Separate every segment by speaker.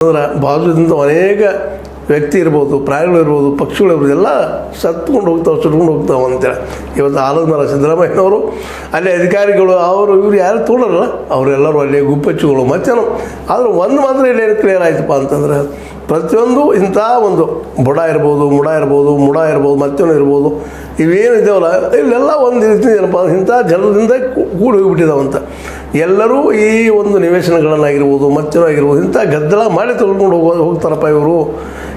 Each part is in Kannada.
Speaker 1: ಅಂದ್ರೆ ಬಾಜುದಿಂದ ಅನೇಕ ವ್ಯಕ್ತಿ ಇರ್ಬೋದು, ಪ್ರಾಣಿಗಳು ಇರ್ಬೋದು, ಪಕ್ಷಿಗಳು ಇರ್ಬೋದು, ಎಲ್ಲ ಸತ್ಕೊಂಡು ಹೋಗ್ತಾವೆ, ಸುಟ್ಕೊಂಡು ಹೋಗ್ತಾವೆ ಅಂತೇಳಿ ಇವತ್ತು ಆಲದ ಮರ ಸಿದ್ದರಾಮಯ್ಯನವರು ಅಲ್ಲಿ ಅಧಿಕಾರಿಗಳು ಅವರು ಇವರು ಯಾರು ತೊಗೊಳಲ್ಲ, ಅವರೆಲ್ಲರೂ ಅಲ್ಲಿ ಗುಪ್ಪಚ್ಚುಗಳು ಮತ್ತೇನು. ಆದರೂ ಒಂದು ಮಾತ್ರ ಇಲ್ಲಿ ಕ್ಲಿಯರ್ ಆಯ್ತಪ್ಪ ಅಂತಂದ್ರೆ ಪ್ರತಿಯೊಂದು ಇಂಥ ಒಂದು ಬುಡ ಇರ್ಬೋದು, ಮುಡ ಇರ್ಬೋದು ಮತ್ತೇನು ಇರ್ಬೋದು, ಇವೇನಿದ್ದಾವಲ್ಲ ಇಲ್ಲೆಲ್ಲ ಒಂದು ರೀತಿ ಏನಪ್ಪ ಇಂಥ ಜನರಿಂದ ಕೂಡಿ ಹೋಗಿಬಿಟ್ಟಿದ್ದಾವಂತ. ಎಲ್ಲರೂ ಈ ಒಂದು ನಿವೇಶನಗಳನ್ನಾಗಿರ್ಬೋದು ಮತ್ತೇನೋ ಆಗಿರ್ಬೋದು ಇಂಥ ಗದ್ದಲ ಮಾಡಿ ತೊಗೊಂಡು ಹೋಗ್ತಾರಪ್ಪ ಇವರು.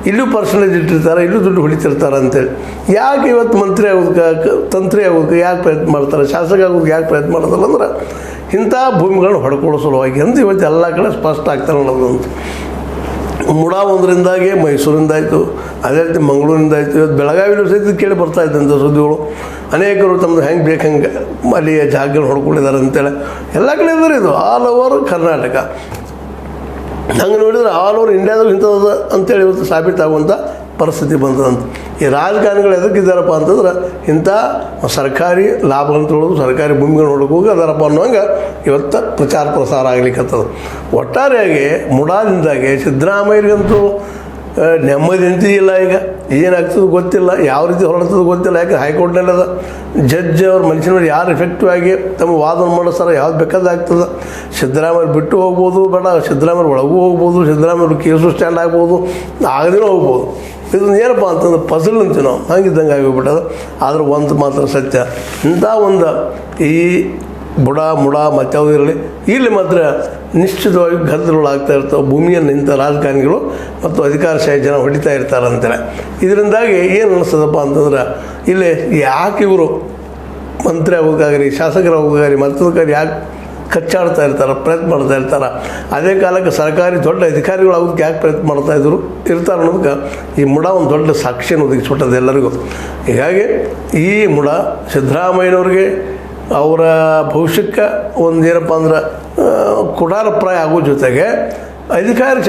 Speaker 1: ಇಲ್ಲೂ ಪರ್ಸೆಂಟೇಜ್ ಇಟ್ಟಿರ್ತಾರೆ, ಇಲ್ಲೂ ದುಡ್ಡು ಹೊಡಿತಿರ್ತಾರೆ ಅಂತೇಳಿ. ಯಾಕೆ ಇವತ್ತು ಮಂತ್ರಿ ಆಗೋದಕ್ಕೆ ತಂತ್ರಿ ಆಗೋದಕ್ಕೆ ಯಾಕೆ ಪ್ರಯತ್ನ ಮಾಡ್ತಾರೆ, ಶಾಸಕ ಆಗೋದಕ್ಕೆ ಯಾಕೆ ಪ್ರಯತ್ನ ಮಾಡೋದಲ್ಲ ಅಂದ್ರೆ ಇಂಥ ಭೂಮಿಗಳನ್ನ ಹೊಡ್ಕೊಳ್ಳೋ ಸಲುವಾಗಿ ಅಂತ ಇವತ್ತು ಎಲ್ಲ ಕಡೆ ಸ್ಪಷ್ಟ ಆಗ್ತಾರೆ ಅನ್ನೋದು ಅಂತ. ಮುಡಾ ಒಂದರಿಂದಾಗಿ ಮೈಸೂರಿಂದಾಯಿತು, ಅದೇ ರೀತಿ ಮಂಗಳೂರಿಂದಾಯಿತು, ಇವತ್ತು ಬೆಳಗಾವಿಲೂ ಸಹಿತ ಕೇಳಿ ಬರ್ತಾ ಇದ್ದಂಥ ಸುದ್ದಿಗಳು. ಅನೇಕರು ತಮ್ಮದು ಹೆಂಗೆ ಬೇಕು ಹಂಗೆ ಅಲ್ಲಿ ಜಾಗಗಳು ಹೊಡ್ಕೊಂಡಿದ್ದಾರೆ ಅಂತೇಳಿ ಎಲ್ಲ ಕಡೆ ಇದ್ದಾರೆ. ಇದು ಆಲ್ ಓವರ್ ಕರ್ನಾಟಕ ಹಂಗೆ ನೋಡಿದ್ರೆ ಆಲ್ ಓವರ್ ಇಂಡಿಯಾದಲ್ಲಿ ಇಂಥದ್ದು ಅಂತೇಳಿ ಇವತ್ತು ಸಾಬೀತಾಗುವಂಥ ಪರಿಸ್ಥಿತಿ ಬಂತದಂತ. ಈ ರಾಜಕಾರಣಿಗಳು ಎದಕ್ಕಿದ್ದಾರಪ್ಪ ಅಂತಂದ್ರೆ ಇಂಥ ಸರ್ಕಾರಿ ಲಾಭಗಳನ್ನು ತೊಗೊಳ್ಳೋದು, ಸರ್ಕಾರಿ ಭೂಮಿಗಳು ನೋಡೋಕೆ ಹೋಗಿ ಅದಾರಪ್ಪ ಅನ್ನೋಂಗೆ ಇವತ್ತು ಪ್ರಚಾರ ಪ್ರಸಾರ ಆಗ್ಲಿಕ್ಕತ್ತದ. ಒಟ್ಟಾರೆಯಾಗಿ ಮುಡಾದಿಂದಾಗಿ ಸಿದ್ದರಾಮಯ್ಯರಿಗಂತೂ ನೆಮ್ಮದಿ ನಿಂತಿಲ್ಲ. ಈಗ ಏನಾಗ್ತದೆ ಗೊತ್ತಿಲ್ಲ, ಯಾವ ರೀತಿ ಹೊರಡ್ತದೆ ಗೊತ್ತಿಲ್ಲ. ಯಾಕೆ ಹೈಕೋರ್ಟ್ನಲ್ಲದ ಜಡ್ಜ್ ಅವ್ರ ಮನುಷ್ಯನವ್ರು ಯಾರು ಎಫೆಕ್ಟಿವ್ ಆಗಿ ತಮ್ಮ ವಾದನ ಮಾಡಿಸ್ತಾರೆ, ಯಾವ್ದು ಬೇಕಾದಾಗ್ತದೆ. ಸಿದ್ದರಾಮಯ್ಯ ಬಿಟ್ಟು ಹೋಗ್ಬೋದು, ಬೇಡ ಸಿದ್ದರಾಮಯ್ಯ ಒಳಗೂ ಹೋಗ್ಬೋದು, ಸಿದ್ದರಾಮಯ್ಯ ಕೇಸು ಸ್ಟ್ಯಾಂಡ್ ಆಗ್ಬೋದು, ಆಗದೇನೂ ಹೋಗ್ಬೋದು. ಇದನ್ನು ಏನಪ್ಪ ಅಂತಂದ್ರೆ ಪಜಲ್ ಅಂತೀವಿ ನಾವು, ಹಂಗಿದ್ದಂಗೆ ಆಗೋಗ್ಬಿಟ್ಟದ. ಆದ್ರೆ ಒಂದು ಮಾತ್ರ ಸತ್ಯ, ಇಂಥ ಒಂದು ಈ ಮುಡ ಮತ್ತಾವುದು ಇರಲಿ, ಇಲ್ಲಿ ಮಾತ್ರ ನಿಶ್ಚಿತವಾಗಿ ಗದ್ದಲಗಳು ಆಗ್ತಾ ಇರ್ತಾವೆ. ಭೂಮಿಯನ್ನು ನಿಂತ ರಾಜಕಾರಣಿಗಳು ಮತ್ತು ಅಧಿಕಾರಶಾಹಿ ಜನ ಹೊಡಿತಾ ಇರ್ತಾರೆ ಅಂತೇಳಿ. ಇದರಿಂದಾಗಿ ಏನು ಅನ್ನಿಸ್ತದಪ್ಪ ಅಂತಂದ್ರೆ ಇಲ್ಲಿ ಯಾಕೆ ಇವರು ಮಂತ್ರಿ ಆಗೋಕ್ಕಾಗಲಿ, ಶಾಸಕರಾಗೋಕ್ಕಾಗಲಿ, ಮತ್ತೊಂದಕ್ಕಾಗಲಿ ಯಾಕೆ ಕಚ್ಚಾಡ್ತಾ ಇರ್ತಾರೆ, ಪ್ರಯತ್ನ ಮಾಡ್ತಾ ಇರ್ತಾರೆ. ಅದೇ ಕಾಲಕ್ಕೆ ಸರ್ಕಾರಿ ದೊಡ್ಡ ಅಧಿಕಾರಿಗಳು ಆಗೋದಕ್ಕೆ ಯಾಕೆ ಪ್ರಯತ್ನ ಮಾಡ್ತಾಯಿದ್ರು ಇರ್ತಾರೆ ಅನ್ನೋದಕ್ಕೆ ಈ ಮುಡ ಒಂದು ದೊಡ್ಡ ಸಾಕ್ಷಿಯನ್ನು ಒದಗಿಸ್ಬಿಟ್ಟದೆ ಎಲ್ಲರಿಗೂ. ಹೀಗಾಗಿ ಈ ಮುಡ ಸಿದ್ದರಾಮಯ್ಯನವ್ರಿಗೆ ಅವರ ಭವಿಷ್ಯಕ್ಕೆ ಒಂದು ಏನಪ್ಪ ಅಂದ್ರೆ ಕುಡಾರಪ್ರಾಯ ಆಗೋ ಜೊತೆಗೆ ಅಧಿಕಾರಿ